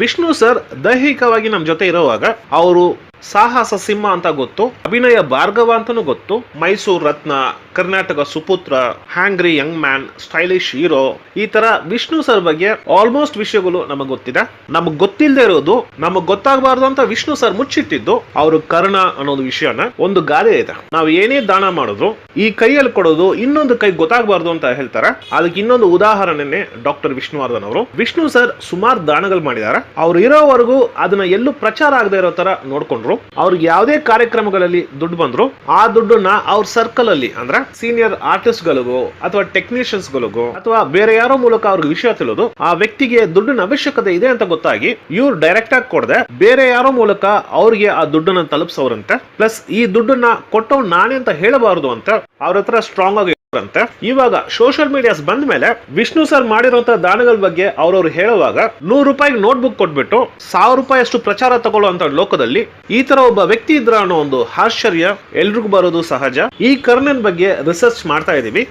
Vishnu sir ದೈಹಿಕವಾಗಿ ನಮ್ಮ ಜೊತೆ ಇರುವಾಗ ಅವರು ಸಾಹಸ ಸಿಂಹ ಅಂತ ಗೊತ್ತು, ಅಭಿನಯ ಭಾರ್ಗವ ಅಂತಾನೂ ಗೊತ್ತು, ಮೈಸೂರು ರತ್ನ, ಕರ್ನಾಟಕ ಸುಪುತ್ರ, ಹ್ಯಾಂಗ್ರಿ ಯಂಗ್ ಮ್ಯಾನ್, ಸ್ಟೈಲಿಶ್ ಹೀರೋ, ಈ ತರ ವಿಷ್ಣು ಸರ್ ಬಗ್ಗೆ ಆಲ್ಮೋಸ್ಟ್ ವಿಷಯಗಳು ನಮಗ್ ಗೊತ್ತಿದೆ. ನಮಗ್ ಗೊತ್ತಿಲ್ಲದೆ ಇರೋದು, ನಮಗ್ ಗೊತ್ತಾಗಬಾರ್ದು ಅಂತ ವಿಷ್ಣು ಸರ್ ಮುಚ್ಚಿಟ್ಟಿದ್ದು ಅವರು ಕರ್ಣ ಅನ್ನೋದು ವಿಷಯನ. ಒಂದು ಗಾದೆ ಇದೆ, ನಾವು ಏನೇ ದಾನ ಮಾಡಿದ್ರು ಈ ಕೈಯಲ್ಲಿ ಕೊಡೋದು ಇನ್ನೊಂದು ಕೈ ಗೊತ್ತಾಗಬಾರ್ದು ಅಂತ ಹೇಳ್ತಾರೆ. ಅದಕ್ಕೆ ಇನ್ನೊಂದು ಉದಾಹರಣೆನೆ ಡಾಕ್ಟರ್ ವಿಷ್ಣುವರ್ಧನ್ ಅವರು. ವಿಷ್ಣು ಸರ್ ಸುಮಾರು ದಾನಗಳು ಮಾಡಿದ್ದಾರೆ. ಅವ್ರು ಇರೋವರೆಗೂ ಅದನ್ನ ಎಲ್ಲೂ ಪ್ರಚಾರ ಆಗದೆ ಇರೋ ತರ ನೋಡ್ಕೊಂಡ್ರು. ಅವ್ರಿಗೆ ಯಾವುದೇ ಕಾರ್ಯಕ್ರಮಗಳಲ್ಲಿ ದುಡ್ಡು ಬಂದ್ರು ಆ ದುಡ್ಡನ್ನ ಅವ್ರ ಸರ್ಕಲ್ ಅಲ್ಲಿ ಅಂದ್ರೆ ಸೀನಿಯರ್ ಆರ್ಟಿಸ್ಟ್ ಗಳಿಗೋ ಅಥವಾ ಟೆಕ್ನಿಷಿಯನ್ಸ್ ಗಳಿಗೋ ಅಥವಾ ಬೇರೆ ಯಾರೋ ಮೂಲಕ ಅವ್ರಿಗೆ ವಿಷಯ ತಿಳಿದು ಆ ವ್ಯಕ್ತಿಗೆ ದುಡ್ಡಿನ ಅವಶ್ಯಕತೆ ಇದೆ ಅಂತ ಗೊತ್ತಾಗಿ ಇವ್ರು ಡೈರೆಕ್ಟ್ ಆಗಿ ಕೊಡದೆ ಬೇರೆ ಯಾರೋ ಮೂಲಕ ಅವ್ರಿಗೆ ಆ ದುಡ್ಡನ್ನ ತಲುಪಿಸೋರಂತೆ. ಪ್ಲಸ್ ಈ ದುಡ್ಡನ್ನ ಕೊಟ್ಟವ್ ನಾನೇ ಅಂತ ಹೇಳಬಾರದು ಅಂತ ಅವ್ರ ಹತ್ರ ಸ್ಟ್ರಾಂಗ್ ಆಗಿ ಅಂತ. ಇವಾಗ ಸೋಷಿಯಲ್ ಮೀಡಿಯಾಸ್ ಬಂದ ಮೇಲೆ ವಿಷ್ಣು ಸರ್ ಮಾಡಿರುವಂತಹ ದಾನಗಳ ಬಗ್ಗೆ ಅವ್ರವ್ರು ಹೇಳುವಾಗ 100 ರೂಪಾಯಿಗೆ ನೋಟ್ಬುಕ್ ಕೊಟ್ಬಿಟ್ಟು 1000 ರೂಪಾಯಿ ಅಷ್ಟು ಪ್ರಚಾರ ತಗೊಳ್ಳುವಂತ ಲೋಕದಲ್ಲಿ ಈ ತರ ಒಬ್ಬ ವ್ಯಕ್ತಿ ಇದ್ರ ಅನ್ನೋ ಒಂದು ಆಶ್ಚರ್ಯ ಎಲ್ರಿಗೂ ಬರೋದು ಸಹಜ. ಈ ಕರ್ಣನ್ ಬಗ್ಗೆ ರಿಸರ್ಚ್ ಮಾಡ್ತಾ ಇದೀವಿ.